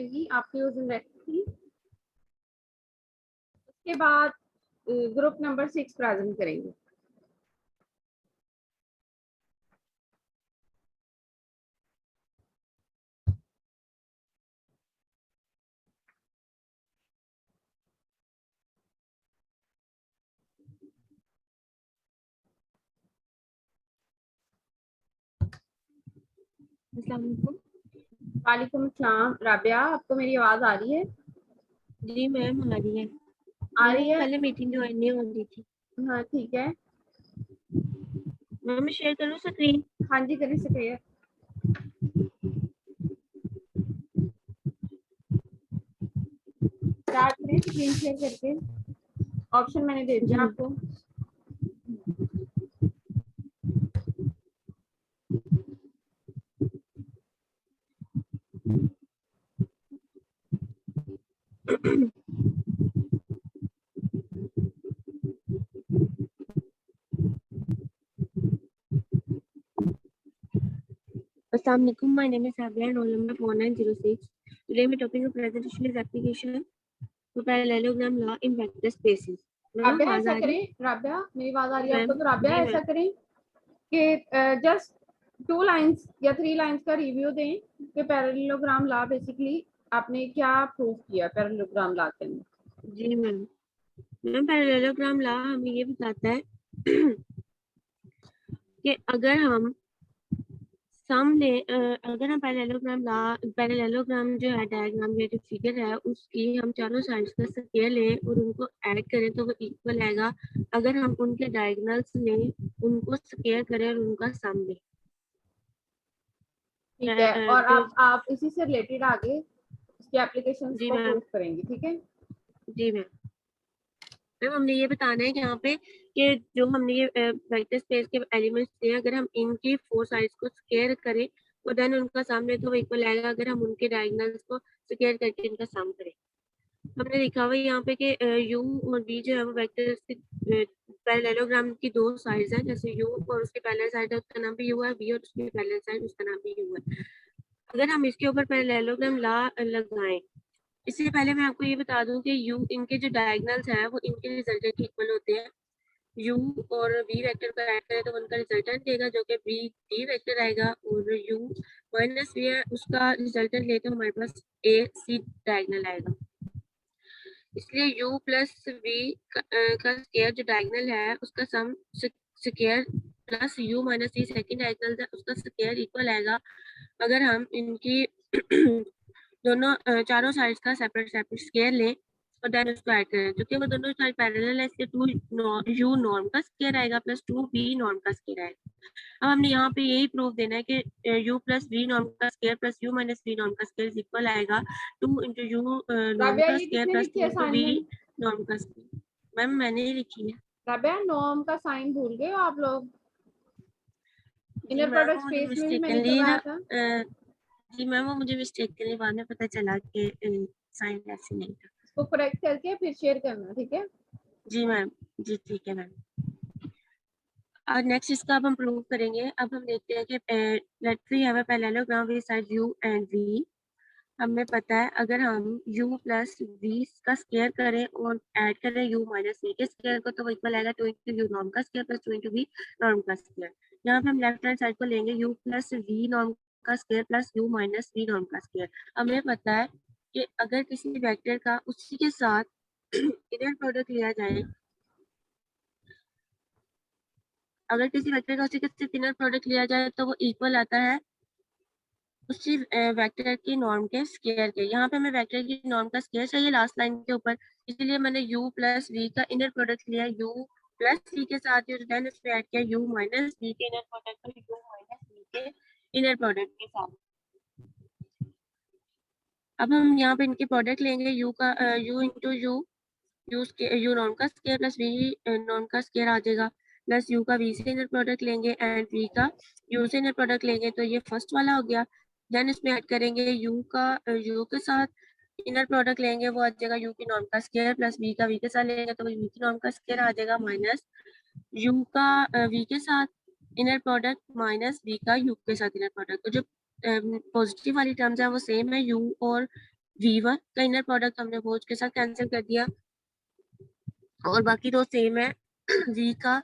करेंगी आपकी उस की। उसके बाद ग्रुप नंबर 6 प्रेजेंट करेंगे। वालेकुम अस्सलाम। राबिया, आपको मेरी आवाज आ रही है? जी मैम आ रही है। आ रही है? पहले मीटिंग ज्वाइन नहीं हो रही थी। हाँ ठीक है। मैम शेयर करूँ स्क्रीन? हाँ जी करिए शेयर। स्टार्ट करें स्क्रीन शेयर करके। ऑप्शन मैंने दे दिया आपको। Assalamu alaikum. My name is Sabia, roll number 4906. Today my topic of presentation is application for parallelogram law in vector spaces. Rabia ऐसा करें, राबिया मेरी आवाज आ रही है आपको? तो राबिया ऐसा करें कि जस्ट 2 लाइंस या 3 लाइंस का रिव्यू दें कि पैरेललोग्राम लॉ बेसिकली आपने क्या प्रूव किया पैरेललोग्राम लॉ के अंदर। जी मैम पैरेललोग्राम लॉ हमें ये बताता है कि अगर हम सामने अगर हम पैरेललोग्राम जो है डायग्राम या जो फिगर है उसकी हम चारों साइड्स का स्केयर लें और उनको ऐड करें तो वो इक्वल आएगा अगर हम उनके डायगोनल्स लें, उनको स्केयर करें और उनका सम लें। ठीक है, और तो आप इसी से रिलेटेड आगे इसकी एप्लीकेशंस जी को मैम। प्रूव करेंगे, ठीक है? जी मैम हमने ये बताना है कि यहाँ पे कि जो हमने ये वेक्टर स्पेस के एलिमेंट्स दिए अगर हम इनकी 4 साइड्स को स्केयर करें तो देन उनका सामने तो इक्वल आएगा अगर हम उनके डायगोनल्स को स्केयर करके इनका सम करें। हमने लिखा हुआ है यहाँ पे कि u और v जो है वो वेक्टर पैरेललोग्राम की 2 साइड्स हैं, जैसे u और उसके पैरेलल साइड है उसका नाम भी u है, v और उसके पैरेलल साइड उसका नाम भी u है। अगर हम इसके ऊपर पैरेललोग्राम लगाएं, इससे पहले मैं आपको ये बता दूं कि u इनके जो डायगोनल्स हैं वो इनके रिजल्टेंट के इक्वल होते हैं। u और v वेक्टर को ऐड करें तो उनका रिजल्टेंट देगा जो कि v d वेक्टर आएगा और u माइनस v है उसका रिजल्टेंट ले तो हमारे पास a c डायगोनल आएगा। इसलिए u प्लस v का स्केयर जो डायगोनल है उसका sum square plus u minus v second diagonal है उसका स्केयर इक्वल आएगा अगर हम इनकी दोनों चारों साइड्स का सेपरेट सेपरेट स्केयर लें और देन उसको ऐड करें क्योंकि वो दोनों साइड पैरेलल है इसलिए 2 u नॉर्म का स्केयर आएगा प्लस 2 v नॉर्म का स्केयर आएगा। अब हमने यहाँ पे यही प्रूफ देना है कि u प्लस v नॉर्म का square plus u minus v norm का स्केयर इक्वल आएगा 2 इंटू u नॉर्म राबिया का ये स्केयर किसने प्लस लिखी 2 है इंटू v असाइनमेंट? नॉर्म का स्केयर। मैम मैंने ही लिखी है। राबिया नॉर्म का साइन भूल गए हो आप लोग? जी इनर मैम प्रोडक्ट वो मुझे स्पेस में भी मैंने मिस्टेकनली ना करवाया था। जी मैम वो मुझे मिस्टेकनली बाद में पता चला कि साइन ऐसे नहीं था। इसको करेक्ट करके फिर शेयर करना, ठीक है? जी मैम। जी ठीक है मैम। और नेक्स्ट इसका अब हम प्रूव करेंगे। अब हम देखते हैं कि let we have a parallelogram with side u and v। हमें पता है अगर हम u प्लस v का स्क्वायर करें और ऐड करें u माइनस v के स्क्वायर को तो वो इक्वल आएगा 2 इंटू u नॉर्म का square plus 2 into v norm का स्क्वायर। यहाँ पे हम लेफ्ट हैंड साइड को लेंगे u प्लस v नॉर्म का square plus u minus v norm का स्क्वायर। हमें पता है कि अगर किसी वेक्टर का उसी के साथ इनर प्रोडक्ट लिया जाए, अगर किसी वेक्टर का उसी के साथ इनर प्रोडक्ट लिया जाए तो वो इक्वल आता है उसी वेक्टर की नॉर्म के स्क्वायर के। यहाँ पे हमें वेक्टर की नॉर्म का स्क्वायर चाहिए लास्ट लाइन के ऊपर, इसलिए मैंने u प्लस v का इनर प्रोडक्ट लिया u प्लस v के साथ देन उसमें ऐड किया u माइनस v के इनर प्रोडक्ट को u माइनस v के इनर प्रोडक्ट के साथ। अब हम यहाँ पे इनके प्रोडक्ट लेंगे u का u इंटू u नॉर्म का स्क्वायर प्लस v नॉर्म का स्क्वायर आ जाएगा प्लस u का v से इनर प्रोडक्ट लेंगे एंड v का u से इनर प्रोडक्ट लेंगे तो ये फर्स्ट वाला हो गया। देन इसमें ऐड करेंगे u के साथ इनर प्रोडक्ट लेंगे वो आ जाएगा u की नॉर्म का स्क्वायर प्लस v का v के साथ लेंगे तो v की नॉर्म का स्क्वायर आ जाएगा माइनस u का v के साथ इनर प्रोडक्ट माइनस v का u के साथ इनर प्रोडक्ट। तो जो पॉजिटिव वाली टर्म्स है वो सेम है u और V1 का इनर प्रोडक्ट हमने वो उसके साथ कैंसिल कर दिया, और बाकी तो सेम है। V का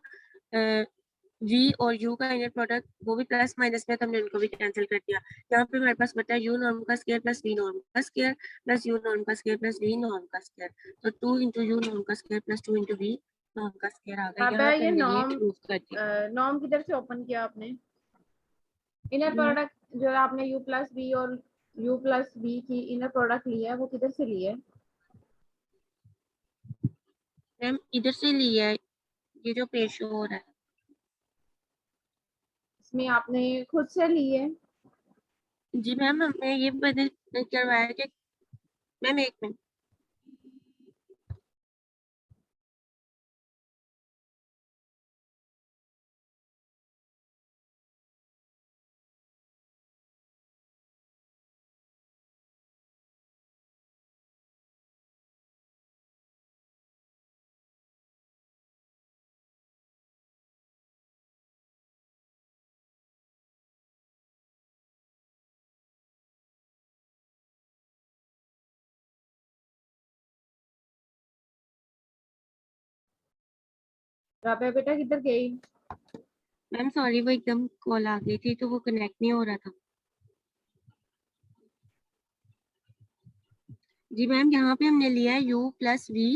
V और U का इनर प्रोडक्ट वो भी प्लस माइनस में, तो हमने उनको भी कैंसिल कर दिया। यहाँ पे हमारे पास बचा U नॉर्म का स्क्वायर प्लस V नॉर्म का स्क्वायर प्लस U नॉर्म का स्क्वायर प्लस V नॉर्म का स्क्वायर, तो 2 इंटू U नॉर्म का square plus 2 into V norm का स्क्वायर आ गया। यहाँ पे ये हमने ये नॉर्म प्रूव कर दिया। नॉर्म किधर से ओपन किया आपने? इनर प्रोडक्ट जो आपने U प्लस बी और U प्लस बी की इनर प्रोडक्ट लिया है वो किधर से लिया है? मैम इधर से लिया है, ये जो पेज शो हो रहा है। इसमें आपने खुद से ली है? जी मैम, हमने ये बदल करवाया कि मैम एक मिनट, राबिया बेटा किधर गई? मैम सॉरी वो एकदम कॉल आ गई थी तो वो कनेक्ट नहीं हो रहा था। जी मैम, यहाँ पे हमने लिया है U प्लस V।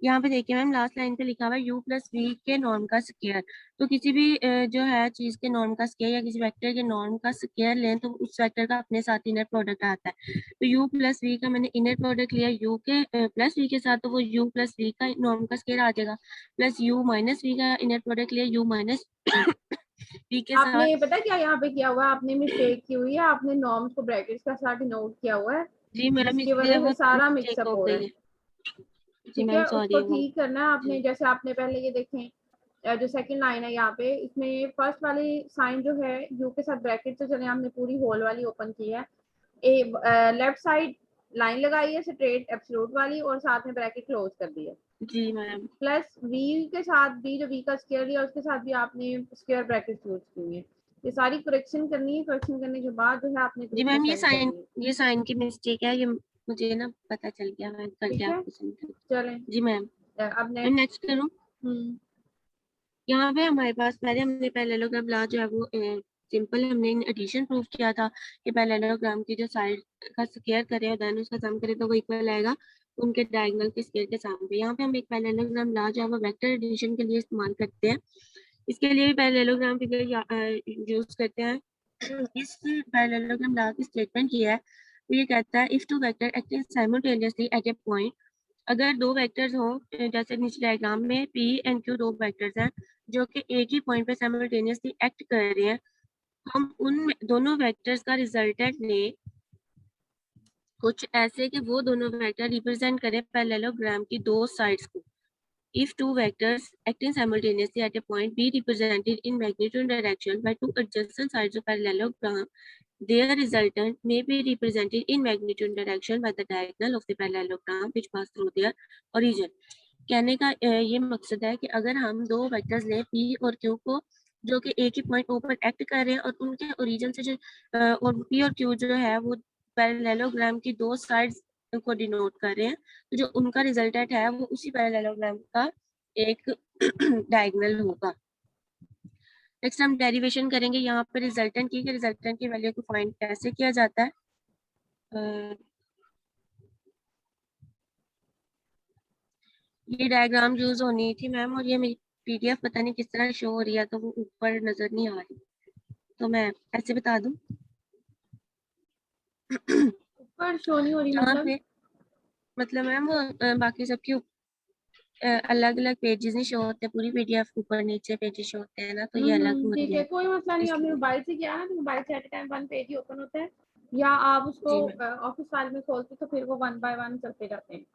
यहाँ पे देखिए मैम लास्ट लाइन पे लिखा हुआ है U प्लस V के नॉर्म का स्क्वायर। तो किसी भी जो है चीज के नॉर्म का स्क्वायर या किसी वेक्टर के नॉर्म का स्क्वायर लें तो उस वेक्टर का अपने साथ इनर प्रोडक्ट आता है। तो U प्लस V का मैंने इनर प्रोडक्ट लिया U के प्लस V के साथ, तो वो U प्लस V का नॉर्म का स्क्वायर आ जाएगा। प्लस U माइनस V का इनर प्रोडक्ट लिया U माइनस V के आपने साथ। पता क्या यहाँ पे किया हुआ है? आपने मिस्टेक की हुई है, आपने नॉर्म्स को ब्रैकेट्स का साथ नोट किया हुआ है, जी मैम जिसकी इसलिए वजह से वो सारा मिस्टेक मिक्सअप हो हो रहा गई है। है। जी ठीक मैम है, उसको सॉरी वो। ठीक करना है आपने। जी जैसे आपने पहले ये देखें, जो सेकंड लाइन है यहाँ पे, इसमें फर्स्ट वाली साइन जो है यू के साथ ब्रैकेट से चले, हमने पूरी होल वाली ओपन की है। लेफ्ट साइड लाइन लगाई है स्ट्रेट एब्सोल्यूट वाली, और साथ में ब्रैकेट क्लोज कर दी है। जी मैम। प्लस वी के साथ भी, जो वी का स्क्वायर लिया उसके साथ भी आपने स्क्वायर ब्रैकेट यूज की है। ये सारी करेक्शन करनी है। करेक्शन करने के बाद जो है आपने जी ग्रुप में मैम सेंड करनी है। ये साइन की मिस्टेक है, ये मुझे ना पता चल गया, मैं करके ठीक है, आपको सेंड कर। चलें जी मैम। अब मैं नेक्स्ट। नेक्स्ट करूँ। यहाँ पे हमारे पास हमने पैरेललोग्राम ला जो है वो सिंपल हमने एडिशन प्रूव किया था कि पैरेललोग्राम की जो साइड का स्क्वायर करे और देन उसका सम करे तो वो इक्वल आएगा उनके डायगोनल के स्क्वायर के साम पे। यहाँ पे हम एक पैरेललोग्राम ला जो है वो वेक्टर एडिशन के लिए इस्तेमाल करते हैं। इसके लिए भी पैरेललोग्राम फिगर यूज करते हैं। इस पैरेललोग्राम ला की स्टेटमेंट ये है, तो ये कहता है if two vector acting simultaneously eight A point, अगर दो वेक्टर्स हो जैसे नीचे डायग्राम में P एंड Q दो वेक्टर्स हैं जो कि एक ही पॉइंट पे साइमल्टेनियसली एक्ट कर रहे हैं, हम उन दोनों वेक्टर्स का रिजल्टेंट लें कुछ ऐसे कि वो दोनों वेक्टर रिप्रेजेंट करें पैरेललोग्राम की दो साइड्स को। If two vectors acting simultaneously at a point be represented in magnitude and direction by two adjacent sides of parallelogram, their resultant may be represented in magnitude and direction by the diagonal of the parallelogram which pass through their origin. कहने का ये मकसद है कि अगर हम दो vectors लें P और Q को जो कि एक ही पॉइंट O पर एक्ट कर रहे हैं और उनके ओरिजिन से जो और P और Q जो है वो पैरेललोग्राम की दो साइड्स को डिनोट कर रहे हैं, तो जो उनका रिजल्टेंट है वो उसी पैरेललोग्राम का एक डायगोनल होगा। नेक्स्ट हम डेरिवेशन करेंगे यहाँ पर रिजल्टेंट की, रिजल्टेंट की वैल्यू को फाइंड कैसे किया जाता है। ये डायग्राम यूज होनी थी मैम, और ये मेरी PDF पता नहीं किस तरह शो हो रही है तो वो ऊपर नजर नहीं आ रही, तो मैं ऐसे बता दूं। ऊपर शो नहीं हो रही यहाँ मतलब? पे मैम वो बाकी सबके अलग अलग पेजेस नहीं शो होते, पूरी PDF ऊपर नीचे पेजेस शो होते हैं ना, तो ये अलग हो ठीक रही है, है कोई मसला नहीं। आपने इसलिए। मोबाइल से किया ना, तो मोबाइल से at a time one page ही ओपन होता है, या आप उसको जी मैम। ऑफिस फाइल में खोलते तो फिर वो वन बाय वन चलते जाते हैं।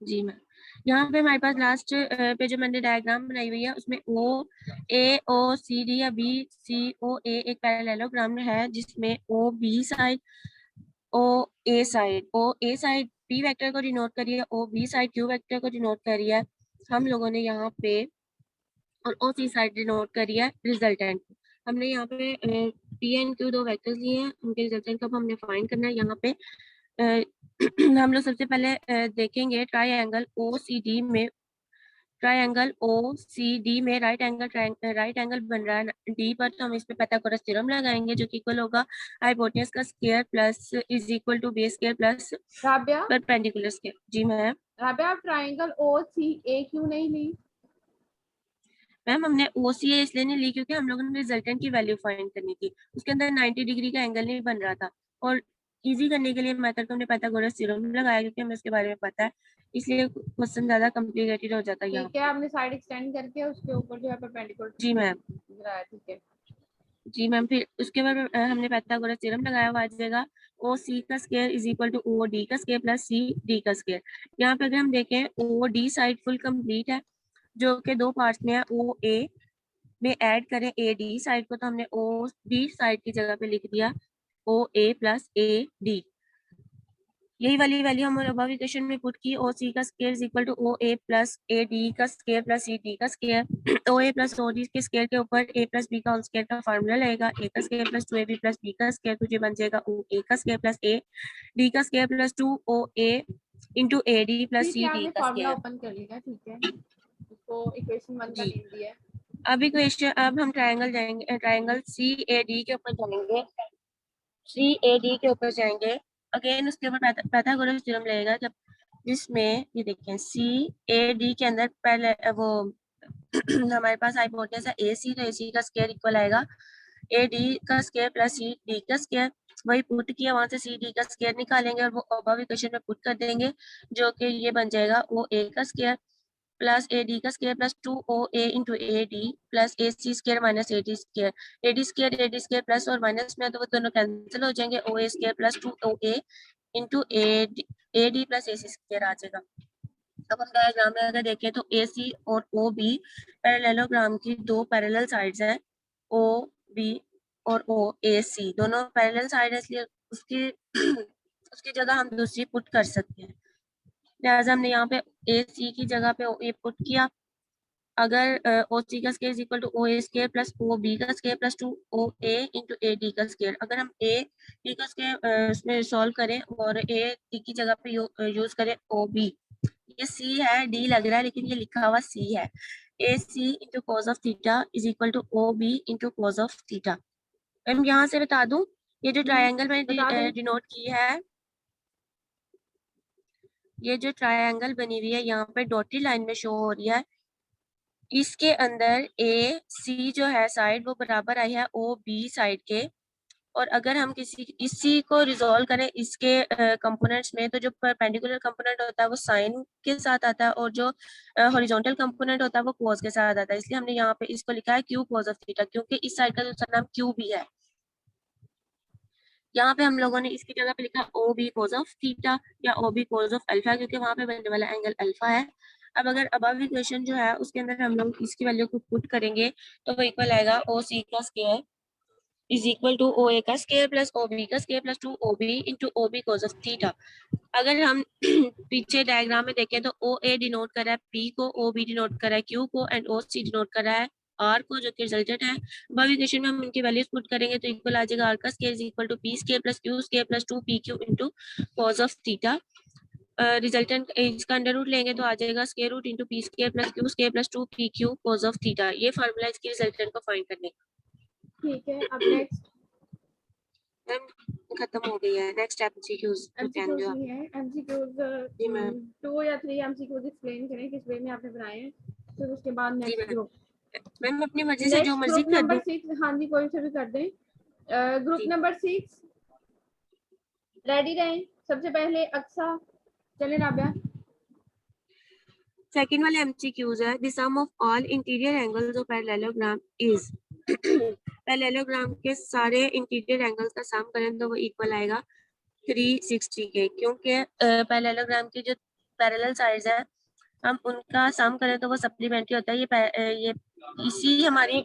जी मैम, यहाँ पे हमारे पास लास्ट पे जो मैंने डायग्राम बनाई हुई है उसमें OAOCD या BCOA एक पैरेललोग्राम है जिसमें ओ ए साइड P वेक्टर को डिनोट करिए, O B side Q vector को डिनोट करिए हम लोगों ने यहाँ पे, और O C साइड डिनोट करिए रिजल्टेंट। हमने यहाँ पे P एंड Q दो वेक्टर्स लिए हैं, उनके रिजल्टेंट को हमने फाइंड करना है। यहाँ पे हम लोग सबसे पहले देखेंगे ट्राइंगल OCD में राइट एंगल बन रहा है डी पर, तो हम इस पे पाइथागोरस थ्योरम लगाएंगे जो कि इक्वल होगा हाइपोटेनस का square plus is equal to base square plus Rabia, perpendicular square. जी मैम। राबिया आप ट्राइंगल OCA क्यों नहीं ली? मैम हमने OCA इसलिए नहीं ली क्योंकि हम लोगों ने रिजल्टेंट की वैल्यू फाइंड करनी थी, उसके अंदर 90 डिग्री का एंगल नहीं बन रहा था, और इजी करने के लिए मेथड को हमने पाइथागोरस थ्योरम लगाया क्योंकि हमें इसके बारे में पता है, इसलिए क्वेश्चन ज्यादा कॉम्प्लिकेटेड हो जाता है यहाँ ठीक है, पे। आपने साइड एक्सटेंड करके उसके ऊपर जो है परपेंडिकुलर जी मैम। गिराया, ठीक है। जी मैम, फिर उसके बाद हमने पाइथागोरस थ्योरम लगाया हुआ आ जाएगा OC का square is equal to OD का स्क्वायर प्लस CD का स्क्वायर। यहाँ पे अगर हम देखें OD साइड फुल कंप्लीट है जो कि दो पार्ट्स में है, OA में ऐड करें AD साइड को, तो हमने OD साइड की जगह पे लिख दिया OA प्लस AD। यही वाली वैल्यू हम अबव इक्वेशन में पुट की, OC का square is equal to OA plus AD का स्क्वायर प्लस CD का स्क्वायर। OA प्लस OD के स्क्वायर के ऊपर A प्लस B का होल स्क्वायर का फार्मूला लगेगा, A का square plus 2AB plus B का स्क्वायर, तुझे बन जाएगा A का स्क्वायर प्लस AD का square plus 2OA into AD plus ठीक है, CD आपने का फॉर्मूला स्क्वायर। ओपन कर लिया, ठीक है, इसको इक्वेशन 1 का जी। नेम दिया है। अब हम ट्रायंगल जाएंगे, ट्रायंगल CAD के ऊपर जाएंगे, CAD के ऊपर जाएंगे, अगेन उसके ऊपर पाइथागोरस थ्योरम लगेगा, जब जिसमें ये देखें CAD के अंदर पहले वो हमारे पास हाइपोटेनस है AC, तो AC का स्क्वायर इक्वल आएगा AD का स्क्वायर प्लस CD का स्क्वायर। वही पुट किया, वहां से CD का स्क्वायर निकालेंगे और वो अबव इक्वेशन में पुट कर देंगे, जो कि ये बन जाएगा OA का स्क्वायर प्लस AD का square plus 2OA into AD plus AC square minus AD square. AD square plus और माइनस में, तो वो दोनों कैंसिल हो जाएंगे, OA square plus 2OA into AD plus AC square आ जाएगा। अब हम डायग्राम में अगर देखें तो AC और OB पैरेललोग्राम की दो पैरेलल साइड्स हैं, OB और OAC दोनों पैरेलल साइड है, इसलिए उसकी उसकी जगह हम दूसरी पुट कर सकते हैं। लिहाजा हमने यहाँ पे AC की जगह पे OA पुट किया। अगर OC का square is equal to OA square plus OB का square plus 2OA into AD का स्क्वायर, अगर हम AD का स्क्वायर इसमें सॉल्व करें और AD की जगह पे यूज करें OB, ये C है, D लग रहा है लेकिन ये लिखा हुआ C है, AC into cos of theta is equal to OB into cos of theta. मैं यहाँ से बता दूं, ये जो ट्रायंगल बता मैंने दें। डिनोट की है, ये जो ट्रायंगल बनी हुई है यहाँ पे डॉटेड लाइन में शो हो रही है, इसके अंदर AC जो है साइड वो बराबर आई है OB साइड के, और अगर हम इसी को रिजोल्व करें इसके कंपोनेंट्स में, तो जो परपेंडिकुलर कंपोनेंट होता है वो साइन के साथ आता है और जो हॉरिजॉन्टल कंपोनेंट होता है वो कॉस के साथ आता है, इसलिए हमने यहाँ पे इसको लिखा है Q कॉस ऑफ थीटा, क्योंकि इस साइड का दूसरा नाम Q भी है। यहाँ पे हम लोगों ने इसकी जगह पे लिखा OB cos ऑफ थीटा या OB cos ऑफ अल्फा, क्योंकि वहां पे बनने वाला एंगल अल्फा है। अब अगर अबव इक्वेशन जो है उसके अंदर हम लोग इसकी वैल्यू को पुट करेंगे, तो वो इक्वल आएगा OC का square is equal to OA का स्क्वायर प्लस OB का square plus 2OB into OB cos of theta. अगर हम पीछे डायग्राम में देखें तो OA डिनोट कर रहा है P को, OB डिनोट कर रहा है Q को, एंड OC डिनोट कर रहा है R को, जो कि रिजल्टेंट है। अब इक्वेशन में हम इनकी वैल्यूज पुट करेंगे तो इक्वल आ जाएगा R का square is equal to P square plus Q square plus 2PQ into cos of theta. Resultant इसका अंडर रूट लेंगे तो आ जाएगा square root into P square plus Q square plus 2PQ cos of theta. ये formula इसकी resultant को find करने का। ठीक है, अब नेक्स्ट मैम खत्म हो गई है, नेक्स्ट एमसीक्यूज एमसीक्यूज नहीं है, एमसीक्यूज जी मैम। 2 या 3 एमसीक्यूज एक्सप्लेन करें किस वे में आपने बनाए हैं, फिर उसके बाद जी नेक्स्ट मैम, ग्रुप। मैम अपनी मर्जी से जो नेक्स्ट मर्जी ग्रुप कर नंबर दूं। 6, हाँ जी कोई से भी कर दें। ग्रुप जी नंबर 6 रेडी रहें। सबसे पहले अक्सा, चले राबिया। सेकंड वाले एमसीक्यूज है, the sum of all interior angles of parallelogram is parallelogram के सारे इंटीरियर एंगल्स का सम करें तो वो इक्वल आएगा 360 के, क्योंकि पैरेललोग्राम की जो पैरेलल साइड्स है हम उनका सम करें तो वो सप्लीमेंट्री होता है। ये इसी हमारी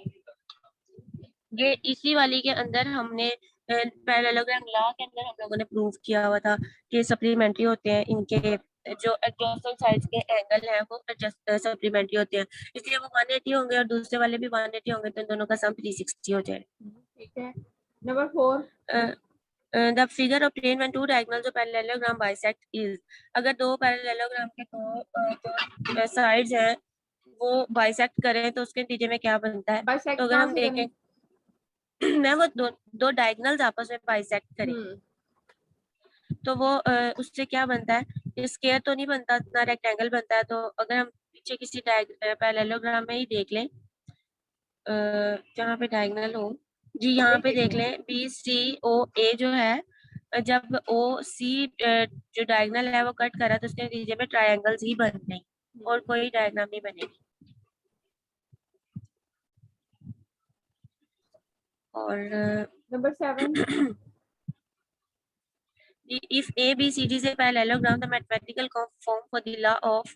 ये इसी वाली के अंदर हमने पैरेललोग्राम लॉ के अंदर हम लोगों ने प्रूव किया हुआ था कि सप्लीमेंट्री होते हैं, इनके जो एडजेसेंट साइड्स के एंगल हैं वो सप्लीमेंट्री होते हैं, इसलिए वो 180 होंगे और दूसरे वाले भी 180 होंगे, तो इन दोनों का सम 360 हो जाएगा। ठीक है, number 4 the figure obtain when two diagonals of parallelogram bisect is, अगर दो पैरेललोग्राम के दो जो साइड्स हैं वो बाइसेक्ट करें तो उसके नतीजे में क्या बनता है। बाइसेक्ट तो अगर कहाँ हम से देखें मैं वो दो डायगोनल्स आपस में बाइसेक्ट करें तो वो उससे क्या बनता है, स्क्वायर तो नहीं बनता ना रेक्टेंगल बनता है। तो अगर हम पीछे किसी पैरेललोग्राम में ही देख लें जहाँ पे डायगोनल हो, जी यहाँ पे देख लें बी सी ओ ए जो है, जब ओ सी जो डायगोनल है वो कट करा तो उसके नतीजे में ट्रायंगल्स ही बनते हैं और कोई डायग्राम नहीं बनेगी। और number 7 if A, B, C, D is a parallelogram, the mathematical form for the law of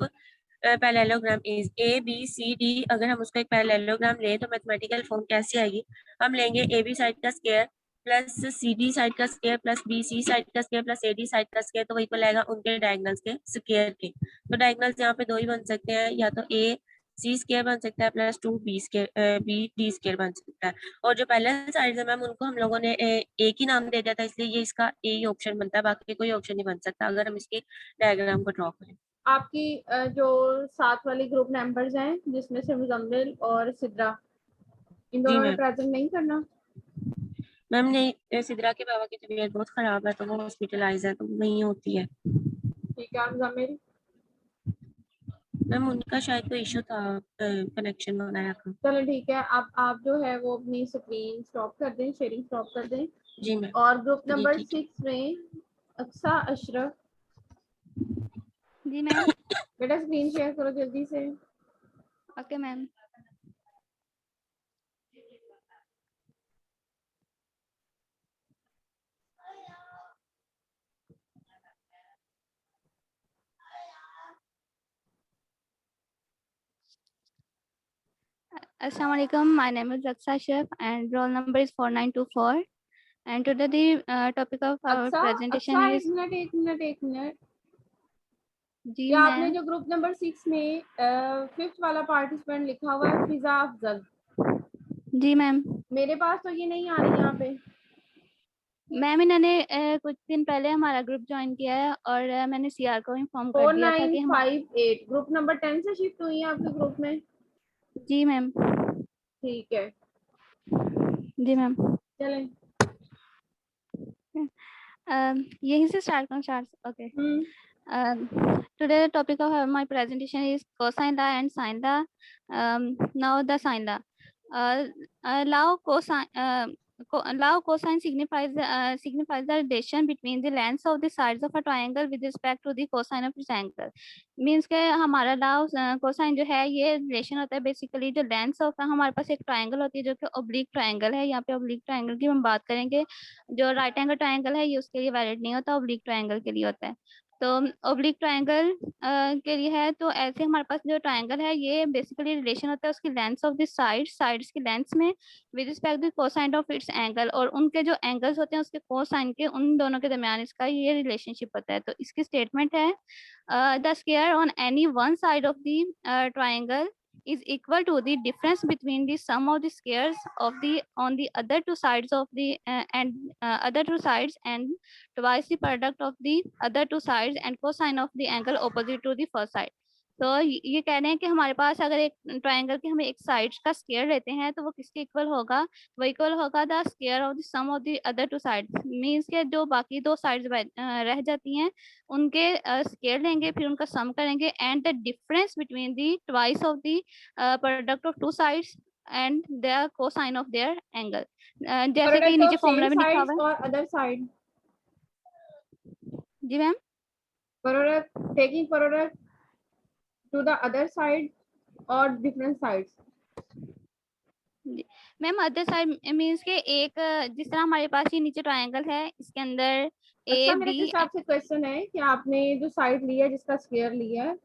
parallelogram is A, B, C, D। अगर हम उसको एक पैरेललोग्राम लें तो मैथमेटिकल फॉर्म कैसी आएगी, हम लेंगे ए बी साइड का square plus C D side का square plus B C side का square plus A D side का स्क्वायर, तो वही पर आएगा उनके डायगोनल्स के स्क्वायर के। तो डायगोनल्स यहाँ पे दो ही बन सकते हैं, या तो ए सी स्क्वायर बन सकता है प्लस 2 बी डी स्क्वायर बन सकता है। और जो पहले साइड है मैम उनको हम लोगों ने एक ही नाम दे दिया था, इसलिए ये इसका ए ही ऑप्शन बनता है, बाकी कोई ऑप्शन नहीं बन सकता अगर हम इसके डायग्राम को ड्रॉ करें। आपकी जो साथ वाली ग्रुप मेंबर्स हैं जिसमें से मुजम्मिल और सिद्रा, इन जी दोनों ने मैम। प्रेजेंट नहीं करना। मैम नहीं, सिद्रा के बाबा की तबीयत बहुत खराब है तो वो हॉस्पिटलाइज है तो नहीं होती है। ठीक है मुजम्मिल। मैम उनका शायद कोई इशू था कनेक्शन वगैरह का। चलो ठीक है, आप जो है वो अपनी स्क्रीन स्टॉप कर दें, शेयरिंग स्टॉप कर दें। जी मैम। और ग्रुप जी नंबर ठीक 6 में अक्सा अशरफ, जी मैम। बेटा स्क्रीन शेयर करो जल्दी से। Okay ma'am. Assalamu alaikum. My name is Aksa Shef and roll number is 4924. And today the topic of our presentation Aqsa is एक मिनट जी ये आपने मैम। जो ग्रुप नंबर 6 में 5th वाला पार्टिसिपेंट लिखा हुआ है फिजा अफजल, जी मैम। मेरे पास तो ये नहीं आ रही यहाँ पे। मैम इन्होंने कुछ दिन पहले हमारा ग्रुप ज्वाइन किया है और मैंने सीआर को इन्फॉर्म कर दिया था कि हम 4958 ग्रुप नंबर 10 से शिफ्ट हुई है आपके ग्रुप में। जी मैम। ठीक है जी मैम। चलें। यहीं से स्टार्ट करूँ। Okay. Today the topic of my presentation is cosine law and sine law. Now the sine law. Law cosine signifies the relation between the lengths of the sides of a triangle with respect to the cosine of its angle. Means के हमारा लाव cosine जो है ये relation होता है basically जो lengths of हमारे पास एक ट्रायंगल होती है जो कि ओब्लिक ट्रायंगल है। यहाँ पे ओब्लिक ट्रायंगल की हम बात करेंगे, जो राइट एंगल ट्रायंगल है ये उसके लिए वैलिड नहीं होता, ओब्लिक ट्रायंगल के लिए होता है। तो ओब्लिक ट्रायंगल के लिए है तो ऐसे हमारे पास जो ट्रायंगल है ये बेसिकली रिलेशन होता है उसकी लेंथ्स ऑफ द साइड्स की लेंथ्स में with respect to cosine of its angle, और उनके जो एंगल्स होते हैं उसके कोसाइन के उन दोनों के दरमियान इसका ये रिलेशनशिप होता है। तो इसकी स्टेटमेंट है the square on any one side of the triangle is equal to the difference between the sum of the squares of the on the other two sides of the other two sides and twice the product of the other two sides and cosine of the angle opposite to the first side। तो ये कह रहे हैं कि हमारे पास अगर एक triangle के हम एक साइड का स्क्वायर लेते हैं तो वो किसके इक्वल होगा, वो इक्वल होगा the square of the sum of the other two sides. Means के जो बाकी दो साइड्स रह जाती हैं उनके स्क्वायर लेंगे फिर उनका सम करेंगे and the difference between the twice of the product of two sides and the cosine of their angle. जैसे कि नीचे फॉर्मूला में लिखा हुआ है। और अदर साइड। जी ma'am. Product taking product to the other side और different sides. Ma'am other side means के एक जिस तरह हमारे पास ये नीचे ट्रायंगल है इसके अंदर ए मेरे बी। हिसाब से क्वेश्चन है कि आपने जो साइड लिया है जिसका स्क्वायर लिया है,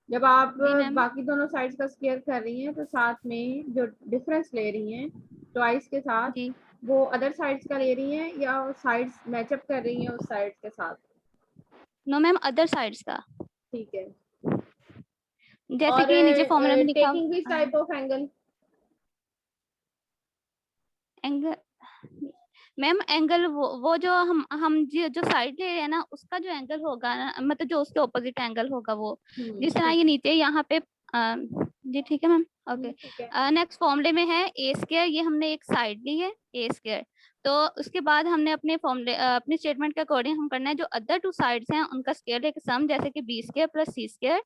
जब आप बाकी दोनों साइड्स का स्क्वायर कर रही हैं तो साथ में जो डिफरेंस ले रही हैं ट्वाइस के साथ जी। वो अदर साइड्स का ले रही हैं या साइड्स मैचअप कर रही हैं उस साइड के साथ। नो मैम अदर साइड्स का। ठीक है। जैसे कि नीचे फॉर्मूला में लिखा taking which type of angle. Angle ma'am angle वो जो हम जो साइड ले रहे हैं ना उसका जो एंगल होगा ना, मतलब जो उसके ऑपोजिट एंगल होगा वो, जिस तरह ये नीचे यहाँ पे जी ठीक है मैम, ओके। ठीक है। नेक्स्ट फॉर्मूले में है ए स्क्वायर, ये हमने एक साइड ली है ए स्क्वायर, तो उसके बाद हमने अपने फॉर्मूले अपने स्टेटमेंट के अकॉर्डिंग हम करना है जो अदर टू साइड्स हैं उनका स्क्वायर एक सम, जैसे कि B square plus c square,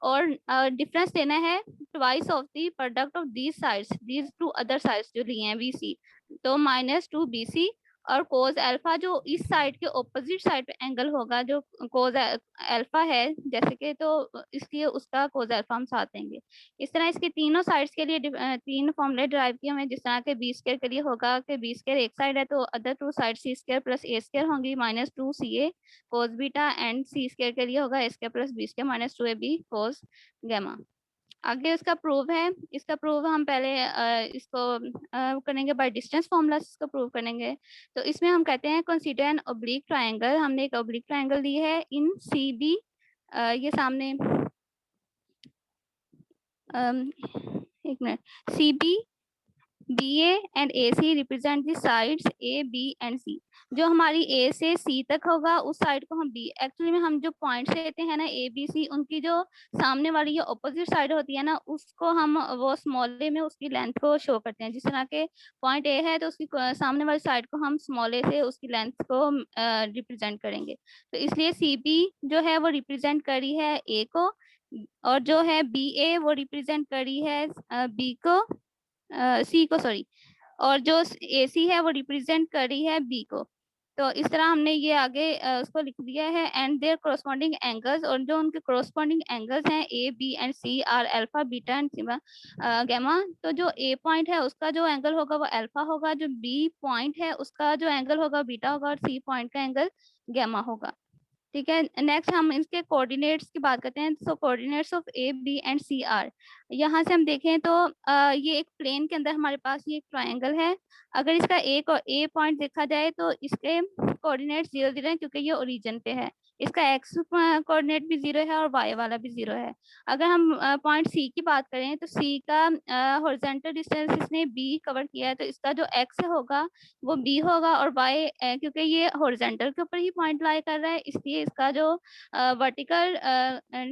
और डिफरेंस लेना है twice of the product of these sides, these two other sides जो लिए हैं बी सी, तो -2 BC, और कोस अल्फा जो इस साइड के ऑपोजिट साइड पे एंगल होगा जो कोस अल्फा है जैसे कि, तो इसलिए उसका कोस अल्फा हम साथ देंगे। इस तरह इसके तीनों साइड्स के लिए तीन फॉर्मूले ड्राइव किए हमें, जिस तरह के बी स्क्वायर के लिए होगा कि बी स्क्वायर एक साइड है तो other two side C square plus A square होंगी -2 CA cos beta, and C square के लिए होगा A square plus B square -2 AB cos gamma. आगे इसका प्रूव है, इसका प्रूव हम पहले इसको करेंगे बाय डिस्टेंस फॉर्मूला, इसको प्रूव करेंगे। तो इसमें हम कहते हैं कंसीडर एन ऑब्लिक ट्रायंगल, हमने एक ऑब्लिक ट्रायंगल ली है इन CB, ये सामने एक minute, CB BA and AC represent the sides A B and C। जो हमारी A से C तक होगा उस साइड को हम B, एक्चुअली में हम जो पॉइंट्स लेते हैं ना A B C, उनकी जो सामने वाली जो ऑपोजिट साइड होती है ना उसको हम वो स्मॉल ए में उसकी लेंथ को शो करते हैं। जिस तरह के पॉइंट A है तो उसकी सामने वाली साइड को हम स्मॉल ए से उसकी लेंथ को रिप्रेजेंट करेंगे। तो इसलिए CB जो है वो रिप्रेजेंट करी है A को, और जो है BA वो रिप्रेजेंट करी है B को, सी को सॉरी, और जो AC है वो रिप्रेजेंट कर रही है B को। तो इस तरह हमने ये आगे उसको लिख दिया है, एंड देयर कोरस्पॉन्डिंग एंगल्स, और जो उनके कोरस्पॉन्डिंग एंगल्स हैं A B and C are alpha beta and gamma. तो जो A पॉइंट है उसका जो एंगल होगा वो अल्फा होगा, जो B पॉइंट है उसका जो एंगल होगा बीटा होगा, और C पॉइंट का एंगल गामा होगा। ठीक है, नेक्स्ट हम इसके कोऑर्डिनेट्स की बात करते हैं। So coordinates of A B and C are, यहाँ से हम देखें तो ये एक प्लेन के अंदर हमारे पास ये एक ट्रायंगल है। अगर इसका एक और A पॉइंट देखा जाए तो इसके कोऑर्डिनेट्स 0 0 है क्योंकि ये ओरिजिन पे है। इसका x कोऑर्डिनेट भी 0 है और y वाला भी 0 है। अगर हम पॉइंट C की बात करें तो C का हॉरिजॉन्टल डिस्टेंस इसने B कवर किया है, तो इसका जो x होगा वो B होगा, और y क्योंकि ये हॉरिजॉन्टल के ऊपर ही पॉइंट लाई कर रहा है इसलिए इसका जो वर्टिकल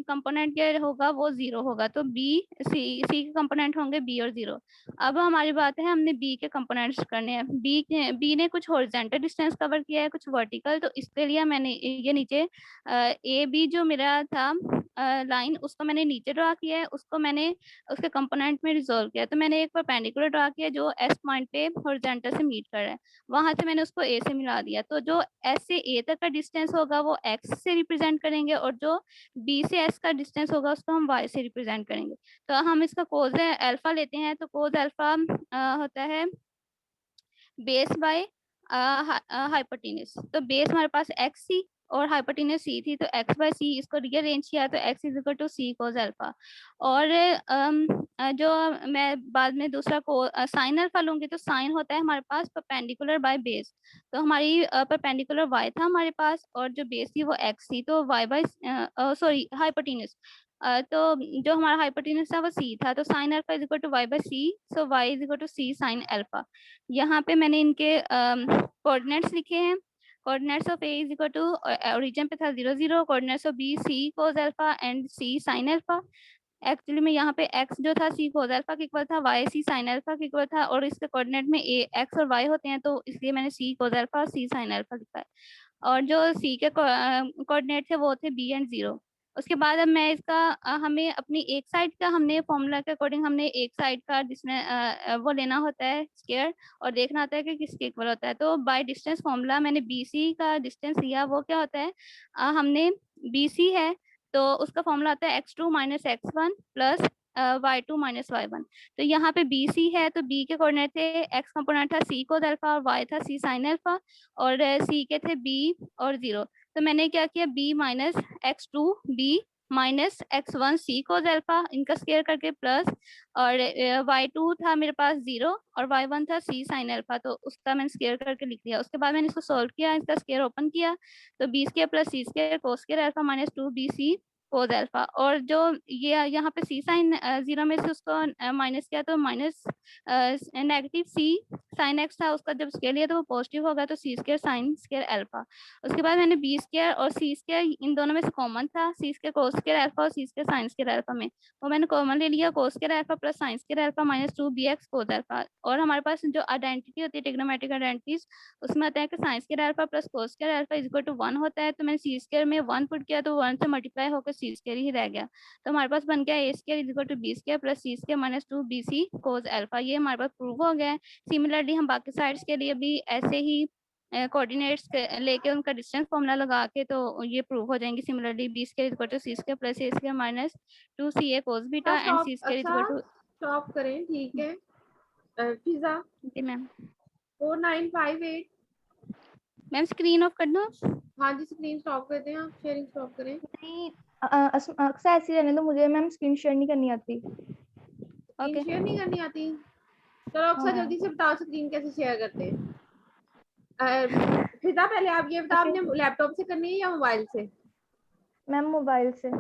कंपोनेंट के होगा वो 0 होगा। तो C के कंपोनेंट होंगे B और 0। अब हमारी बात है हमने B के कंपोनेंट्स करने हैं। B ने कुछ हॉरिजॉन्टल डिस्टेंस कवर किया है, कुछ वर्टिकल, तो इसके लिए मैंने ये नीचे AB जो मेरा था लाइन उसको मैंने नीचे ड्रा किया है, उसको मैंने उसके कंपोनेंट में रिजॉल्व किया। तो मैंने एक परपेंडिकुलर ड्रा किया जो S पॉइंट पे हॉरिजॉन्टल से मीट कर रहा है, वहां से मैंने उसको A से मिला दिया। तो जो S से A तक का डिस्टेंस होगा वो X से रिप्रेजेंट करेंगे, और जो B से S का डिस्टेंस होगा उसको हम Y से रिप्रेजेंट करेंगे। तो हम इसका कोस अल्फा लेते हैं, तो कोस अल्फा होता है बेस बाय हाइपोटेन्यूज। तो बेस हमारे पास एक्स थी और हाइपोटेन्यूज सी थी, तो एक्स बाय सी इसको रीअरेंज किया तो x is equal to c cos alpha. और जो मैं बाद में दूसरा को साइन अल्फा लूंगी तो साइन होता है हमारे पास परपेंडिकुलर बाय बेस। तो हमारी परपेंडिकुलर y था हमारे पास और जो बेस थी वो x थी, तो y बाय सॉरी हाइपोटेन्यूज, तो जो हमारा हाइपोटेन्यूज था वो c था, तो sine alpha is equal to y by c, so y is equal to c sine alpha. यहाँ पे मैंने इनके कोऑर्डिनेट्स लिखे हैं। Coordinates of A is equal to origin पे था 0 0, coordinates of B C cos alpha and C sin alpha. Actually में यहाँ पे x जो था C cos अल्फा के इक्वल था, y C sin अल्फा के इक्वल था, और इसके कोऑर्डिनेट में A x और y होते हैं तो इसलिए मैंने C cos अल्फा और C sin अल्फा लिखा है। और जो C के कोऑर्डिनेट थे वो थे B एंड 0। उसके बाद अब मैं इसका हमें अपनी एक साइड का हमने फॉर्मूला के अकॉर्डिंग हमने एक साइड का जिसमें वो लेना होता है स्क्वायर और देखना होता है कि किसके इक्वल होता है। तो बाय डिस्टेंस फॉर्मूला मैंने BC का डिस्टेंस लिया, वो क्या होता है हमने BC है तो उसका फॉर्मूला आता है x2 - x1 plus y2 - y1। तो यहाँ पे BC है तो B के कोऑर्डिनेट थे, x कंपोनेंट था C cos अल्फा और y था C sin अल्फा, और C के थे B और 0। तो मैंने क्या किया B minus x2 B minus x1 C cos alpha इनका स्क्वायर करके प्लस, और y2 था मेरे पास 0 और y1 था C sin अल्फा, तो उसका मैंने स्क्वायर करके लिख दिया। उसके बाद मैंने इसको सॉल्व किया, इसका स्क्वायर ओपन किया तो B square plus C square cos square alpha minus 2BC कोस अल्फा। और जो ये यहाँ पे सी साइन 0 में से उसको माइनस किया तो माइनस नेगेटिव सी साइन एक्स था, उसका जब स्केयर लिया तो वो पॉजिटिव हो गया, तो सी स्केयर साइन स्केयर अल्फा। उसके बाद मैंने बी स्केयर और सी स्केयर इन दोनों में से कॉमन था, c square cos square alpha और c square sine square alpha में, वो मैंने कॉमन ले लिया, cos square alpha plus sine square alpha minus 2 b x cos alpha. और हमारे पास जो आइडेंटिटी होती है ट्रिग्नोमेट्रिक आइडेंटिटीज, उसमें आता है कि sine square alpha plus cos square alpha is equal to 1 होता है। तो मैंने सी स्केयर में 1 पुट किया तो 1 से मल्टीप्लाई होकर सी स्केयर ही रह गया। तो हमारे पास बन गया A square is equal to B square plus C square minus 2 B C cos alpha. ये हमारे पास प्रूव हो गया है। सिमिलरली हम बाकी साइड्स के लिए भी ऐसे ही कोऑर्डिनेट्स लेके उनका डिस्टेंस फॉर्मूला लगा के तो ये प्रूव हो जाएंगे। Similarly b square is equal to c square plus a square minus 2 c a cos beta and c square is equal to. Stop करें, ठीक है। फिजा जी मैम। 4958। मैम स्क्रीन ऑफ कर दूं? हाँ जी, स्क्रीन स्टॉप करते हैं, आप शेयरिंग स्टॉप करें। नहीं, अक्सर ऐसी रहने दो, मुझे मैम स्क्रीन शेयर नहीं करनी आती। स्क्रीन शेयर नहीं करनी आती? चलो अक्सर हाँ। जल्दी से बताओ स्क्रीन कैसे शेयर करते हैं। फिजा पहले आप ये बताओ, आपने लैपटॉप से करनी है या मोबाइल से? मैम मोबाइल से।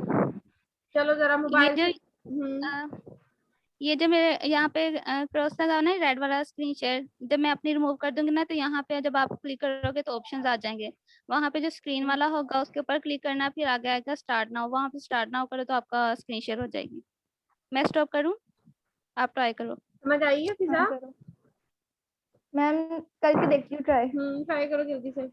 चलो जरा मोबाइल ये से। ये जो मेरे यहाँ पे क्रॉस लगा ना रेड वाला स्क्रीन शेयर, जब मैं अपनी रिमूव कर दूंगी ना तो यहाँ पे जब आप क्लिक करोगे तो ऑप्शंस आ जाएंगे। वहाँ पे जो स्क्रीन वाला होगा उसके ऊपर क्लिक करना, फिर आगे आएगा स्टार्ट नाउ, वहाँ पे स्टार्ट नाउ करो तो आपका स्क्रीन शेयर हो जाएगी। मैं स्टॉप करूँ, आप ट्राई करो। समझ आई है फिजा? हाँ, करो मैम, करके देखती हूँ ट्राई। ट्राई करो जल्दी से।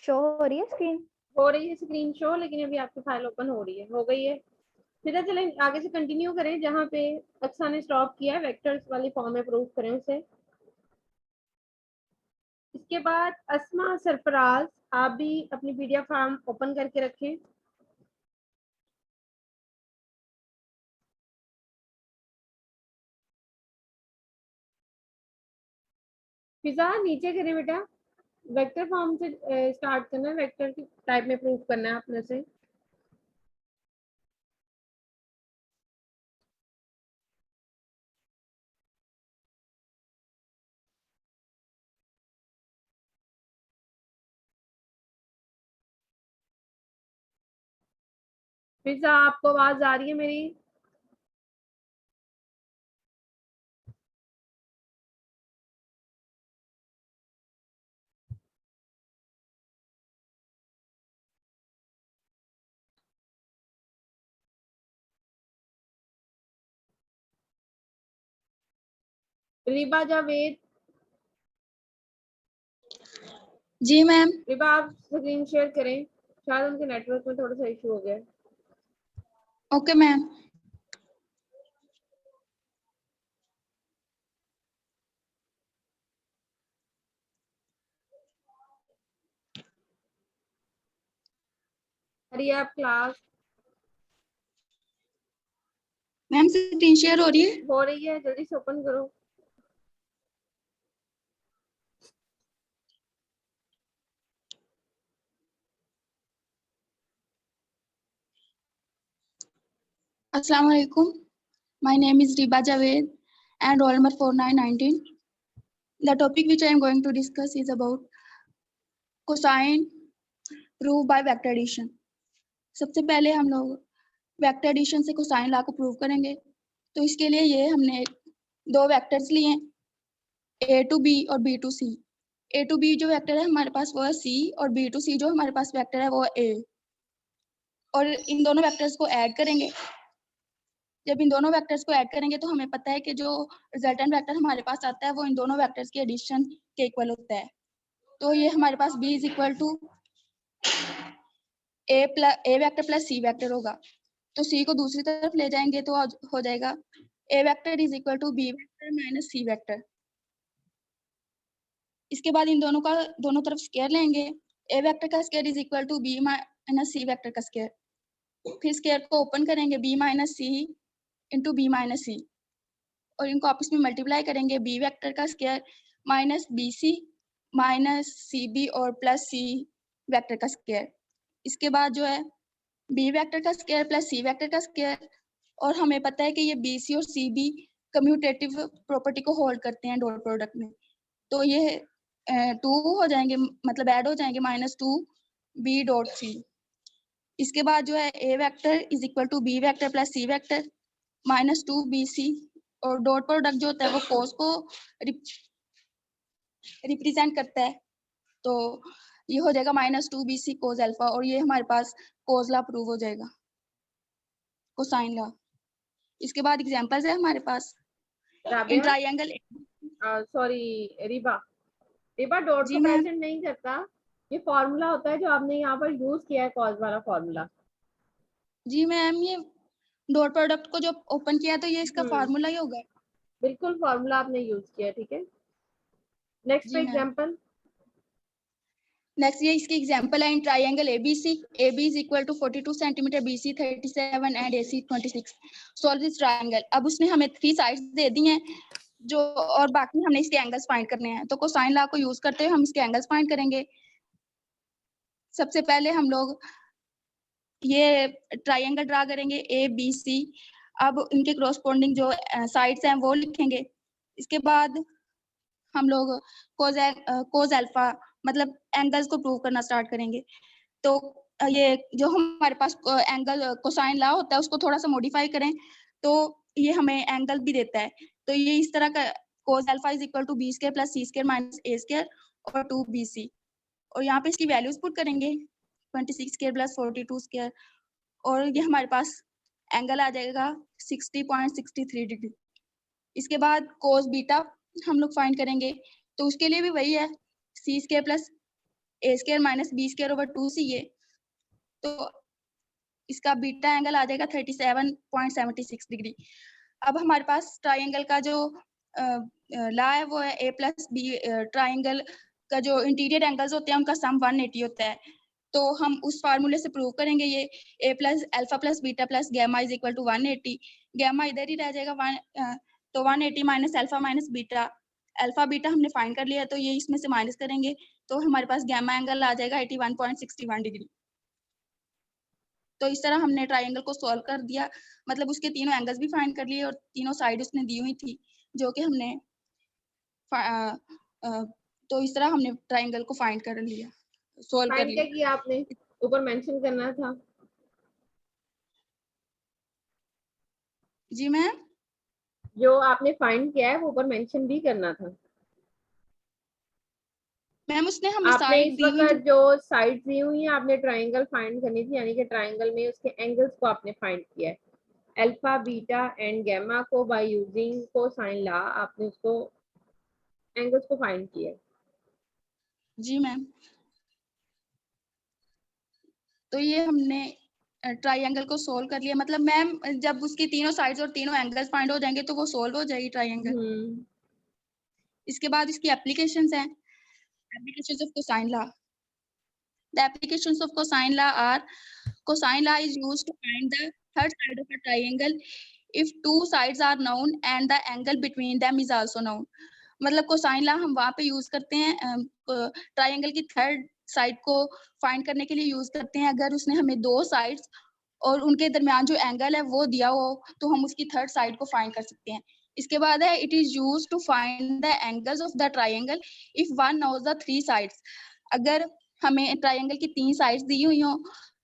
शो हो रही है स्क्रीन? हो रही है स्क्रीन शो, लेकिन अभी आपकी फाइल ओपन हो रही है, हो गई है। फिर चलें आगे से कंटिन्यू करें, जहाँ पे अक्सा ने स्टॉप किया है, वेक्टर्स वाली फॉर्म में प्रूव करें उसे। इसके बाद अस्मा सरफराज, आप भी अपनी पीडीएफ फॉर्म ओपन करके रखें। फिजा नीचे करें बेटा, वेक्टर फॉर्म से स्टार्ट करना है, वेक्टर की टाइप में प्रूव करना है अपने से। फिजा आपको आवाज आ रही है मेरी? रिबा जावेद, जी मैम। रिबा आप स्क्रीन शेयर करें, शायद उनके नेटवर्क में थोड़ा सा इशू हो गया है। Okay ma'am. हरी आप क्लास मैम स्क्रीन शेयर हो रही है? हो रही है, जल्दी से ओपन करो। Assalamu alaikum. My name is Riba Javed and roll number 4919. The topic which I am going to discuss is about cosine proof by vector addition. सबसे पहले हम लोग वेक्टर एडिशन से कोसाइन लॉ को प्रूव करेंगे। तो इसके लिए ये हमने दो वेक्टर्स लिए हैं, a टू b और b to c। a to b जो वेक्टर है हमारे पास वो है c, और b टू c जो हमारे पास वेक्टर है वो है a। और इन दोनों वेक्टर्स को ऐड करेंगे। जब इन दोनों वेक्टर्स को ऐड करेंगे तो हमें पता है कि जो रिजल्टेंट वेक्टर हमारे पास आता है वो इन दोनों वेक्टर्स के एडिशन के इक्वल होता है। तो ये हमारे पास b is equal to a vector plus C vector होगा। तो c को दूसरी तरफ ले जाएंगे तो हो जाएगा a vector is equal to b vector vector minus c vector. इसके बाद इन दोनों का दोनों तरफ स्क्वायर लेंगे। ए वेक्टर का square is equal to b minus c vector का स्क्वायर। फिर स्क्वायर को ओपन करेंगे, b minus c into b minus c, और इनको आपस में मल्टीप्लाई करेंगे। बी वेक्टर का square minus b c minus c b और प्लस सी वेक्टर का स्क्वायर। इसके बाद जो है बी वेक्टर का स्क्वायर प्लस सी वेक्टर का स्क्वायर, और हमें पता है कि ये बी सी और सी बी कम्यूटेटिव प्रॉपर्टी को होल्ड करते हैं डॉट प्रोडक्ट में, तो ये 2 हो जाएंगे, मतलब ऐड हो जाएंगे, -2 बी डॉट सी। इसके बाद जो है A vector is equal to B vector plus C vector -2 B C, और डॉट प्रोडक्ट जो होता है वो कोस को रिप्रेजेंट करता है, तो ये हो जाएगा -2 बी सी कोस अल्फा, और ये हमारे पास कोस लॉ प्रूव हो जाएगा, कोसाइन लॉ। इसके बाद एग्जांपल्स है हमारे पास इन Rabia, triangle. Sorry Riba, dot जी को मैम। प्रेजेंट नहीं करता, ये फॉर्मूला होता है जो आपने यहाँ पर यूज किया है, कॉज वाला फॉर्मूला। जी मैम, ये डॉट प्रोडक्ट को जो ओपन किया तो ये इसका हम्म। फार्मूला ही होगा। बिल्कुल फॉर्मूला आपने यूज किया है, ठीक है। नेक्स्ट जी मैम। एग्जांपल। नेक्स्ट ये इसकी एग्जांपल है in triangle ABC. AB is equal to 42 centimetre, BC 37 and AC 26। Solve this triangle. अब उसने हमें 3 साइड्स दे दी हैं जो, और बाकी हमने इसके एंगल्स फाइंड करने हैं, तो कोसाइन लॉ को यूज करते हुए हम इसके एंगल्स फाइंड करेंगे। सबसे पहले हम लोग ये ट्रायंगल ड्रा करेंगे ABC। अब इनके कॉरस्पॉन्डिंग जो साइड्स हैं वो लिखेंगे। इसके बाद हम लोग कोस अल्फा मतलब एंगल्स को प्रूव करना स्टार्ट करेंगे। तो ये जो हमारे पास एंगल कोसाइन लॉ होता है उसको थोड़ा सा मॉडिफाई करें तो ये हमें एंगल भी देता है। तो ये इस तरह का cos alpha is equal to b square plus c square minus a square और 2bc, और यहाँ पे इसकी वैल्यूज पुट करेंगे 26 स्क्वायर प्लस 42 स्क्वायर, और ये हमारे पास एंगल आ जाएगा 60.63 डिग्री। इसके बाद कोस बीटा हम लोग फाइंड करेंगे, तो उसके लिए भी वही है, C square plus A square minus B square over 2ca, तो इसका बीटा एंगल आ जाएगा 37.76 डिग्री। अब हमारे पास ट्राइंगल का जो लॉ है वो है a प्लस बी। ट्राइंगल का जो इंटीरियर एंगल्स होते हैं उनका सम 180 होता है, तो हम उस फार्मूले से प्रूव करेंगे ये a plus alpha plus beta plus gamma is equal to 180। Gamma इधर ही रह जाएगा, तो 180 minus alpha minus beta, alpha beta हमने फाइंड कर लिया, तो ये इसमें से माइनस करेंगे तो हमारे पास गैमा एंगल आ जाएगा 81.61 डिग्री। तो इस तरह हमने ट्राइंगल को सॉल्व कर दिया, मतलब उसके तीनों एंगल्स भी फाइंड कर लिए और तीनों साइड उसने दी हुई थी जो कि हमने तो इस तरह हमने ट्राइंगल को फाइंड कर लिया, सॉल्व कर फाइंड क्या लिया। किया आपने, ऊपर मेंशन करना था। जी मैम, जो आपने फाइंड किया है वो ऊपर मेंशन भी करना था। मैम उसने हमें आपने साइड इस दी हुई वक्त जो साइड दी हुई है आपने ट्राइंगल फाइंड करनी थी, यानी कि ट्राइंगल में उसके एंगल्स को आपने फाइंड किया है, अल्फा बीटा एंड गैमा को बाय यूजिंग कोसाइन लॉ आपने उसको एंगल्स को फाइंड किया है। जी मैम, तो ये हमने ट्राइंगल को सोल्व कर लिया, मतलब मैम जब उसकी तीनों साइड्स और तीनों एंगल्स फाइंड हो जाएंगे तो वो सोल्व हो जाएगी ट्राइंगल। इसके बाद इसकी एप्लीकेशंस हैं, applications of cosine law. The applications of cosine law are: cosine law is used to find the third side of a triangle if two sides are known and the angle between them is also known। मतलब cosine law हम वहाँ पे use करते हैं triangle की third side को find करने के लिए यूज करते हैं, अगर उसने हमें दो साइड्स और उनके दरमियान जो एंगल है वो दिया हो तो हम उसकी थर्ड साइड को फाइंड कर सकते हैं। इसके बाद है it is use to find the angles of the triangle if one knows the three sides. अगर हमें ट्राइंगल की 3 साइड्स दी हुई हो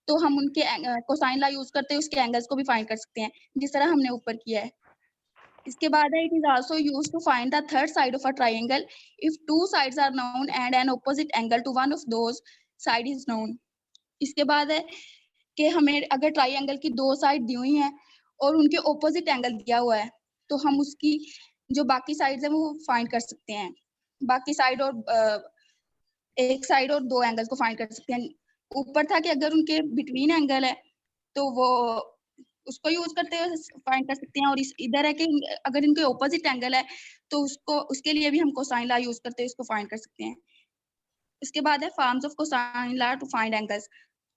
तो हम उनके कोसाइन लॉ यूज करते हैं उसके एंगल्स को भी फाइंड कर सकते हैं, जिस तरह हमने ऊपर किया है। इसके बाद है it is also used to find the third side of a triangle if two sides are known and an opposite angle to one of those side is known. इसके बाद है कि हमें अगर ट्राइंगल की 2 साइड दी हुई हैं और उनके ऑपोजिट एंगल दिया हुआ है तो हम उसकी जो बाकी साइड्स हैं वो फाइंड कर सकते हैं। बाकी साइड और एक साइड और 2 एंगल्स को फाइंड कर सकते हैं। ऊपर था कि अगर उनके बिटवीन एंगल है तो वो उसको यूज करते हुए फाइंड कर सकते हैं। और इधर है कि अगर इनके ऑपोजिट एंगल है तो उसके लिए भी हम कोसाइन लॉ यूज करते हुए इसको फाइंड कर सकते हैं। उसके बाद है forms of cosine law to find angles.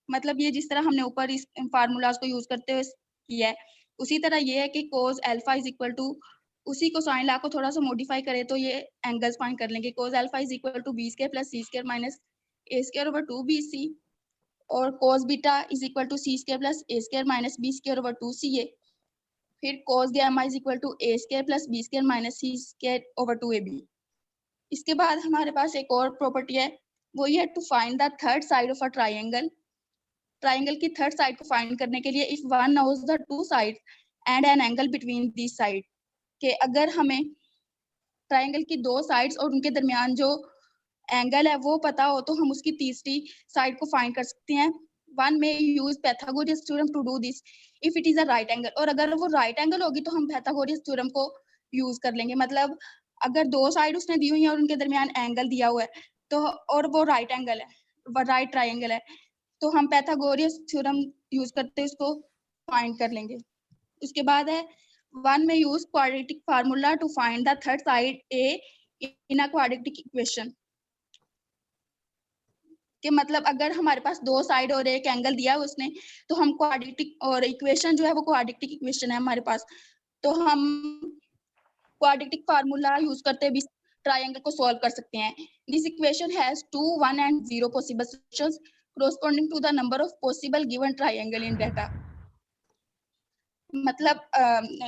मतलब ये जिस तरह हमने ऊपर इस फार्मूलाज को यूज करते हुए किया है, उसी तरह ये है कि cos alpha is equal to, उसी कोसाइन लॉ को थोड़ा सा मॉडिफाई करें तो ये एंगल्स फाइंड कर लेंगे। cos alpha is equal to b square plus c square minus a square over 2bc, और cos beta is equal to c square plus a square minus b square over 2ca। फिर cos gamma is equal to a square plus b square minus c square over 2ab। इसके बाद हमारे पास एक और property है, वो ये है to find the third side of a triangle. Triangle की थर्ड साइड को फाइंड करने के लिए if one knows the two sides and an angle between this side, कि अगर हमें ट्राइंगल की दो साइड्स और उनके दरमियान जो एंगल है वो पता हो तो हम उसकी तीसरी साइड को फाइंड कर सकते हैं। One may use Pythagoras theorem to do this if it is a right angle, और अगर वो राइट एंगल होगी तो हम पैथागोरस थ्योरम को यूज कर लेंगे। मतलब अगर दो साइड उसने दी हुई है और उनके दरमियान एंगल दिया हुआ है तो, और वो राइट एंगल है, वो राइट ट्राइंगल है, तो हम पैथागोरस थ्योरम यूज करते उसको फाइंड कर लेंगे। उसके बाद है one may use quadratic formula to find the third side a in a quadratic equation, कि मतलब अगर हमारे पास दो साइड और एक एंगल दिया है उसने, तो हम क्वाड्रेटिक, और इक्वेशन जो है वो क्वाड्रेटिक इक्वेशन है हमारे पास, तो हम क्वाड्रेटिक फार्मूला यूज करते भी ट्राइंगल को सॉल्व कर सकते हैं। This equation has 2, 1 and 0 possible solutions corresponding to the number of possible given triangle in data। मतलब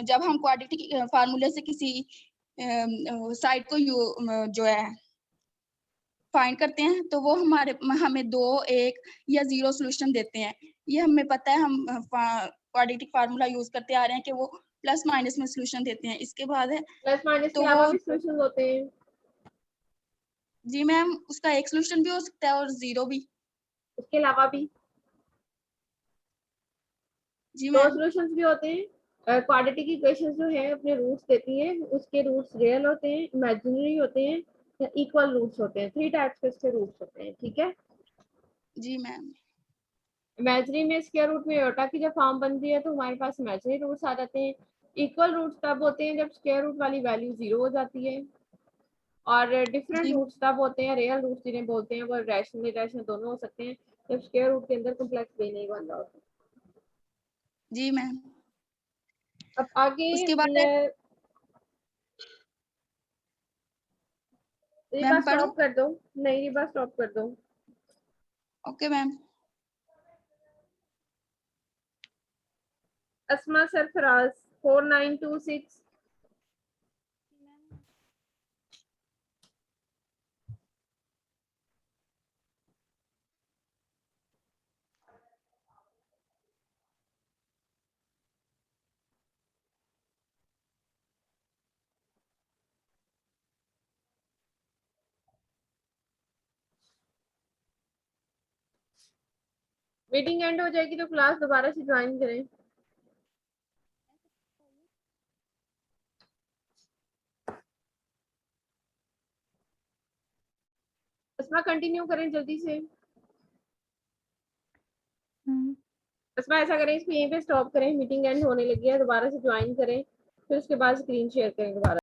जब हम क्वाड्रेटिक फार्मूले से किसी साइड को जो है फाइंड करते हैं तो वो हमें 2, 1 या 0 सॉल्यूशन देते हैं। ये हमें पता है, हम क्वाड्रेटिक फार्मूला यूज करते आ रहे हैं कि वो प्लस माइनस में सॉल्यूशन देते हैं। इसके बाद है प्लस माइनस के तो अलावा वो भी सॉल्यूशंस होते हैं। जी मैम, उसका एक सॉल्यूशन भी हो सकता है और 0 भी। उसके अलावा भी जी दो मैम। सॉल्यूशंस भी होते हैं। क्वाड्रेटिक इक्वेशंस जो है अपने रूट्स देती है, उसके रूट्स रियल होते हैं, इमेजिनरी होते हैं या इक्वल रूट्स होते हैं। 3 टाइप्स के इसके रूट्स होते हैं, ठीक है। जी मैम। इमेजिनरी में स्क्वायर रूट में आयोटा की जब फॉर्म बनती है तो हमारे पास इमेजिनरी रूट्स आ जाते हैं। इक्वल रूट्स तब होते हैं जब स्क्वायर रूट वाली वैल्यू 0 हो जाती है, और डिफरेंट जी रूट्स तब होते हैं, रियल रूट्स जिन्हें बोलते हैं, वो रैशनल इरेशनल दोनों हो सकते हैं, जब स्क्वायर रूट के अंदर कॉम्प्लेक्स बेस नहीं बन रहा होता। जी मैम। अब आगे उसके बाद है रिबा मैम पढ़ूं? स्टॉप कर दो। नहीं, रिबा स्टॉप कर दो। Okay ma'am. Asma Sarfaraz 4926। Meeting and हो जाएगी तो क्लास दोबारा से ज्वाइन करें। अस्मा कंटिन्यू करें जल्दी से। अस्मा ऐसा करें, इसको यहीं पे स्टॉप करें, मीटिंग एंड होने लगी है, दोबारा से ज्वाइन करें, फिर उसके बाद स्क्रीन शेयर करें दोबारा।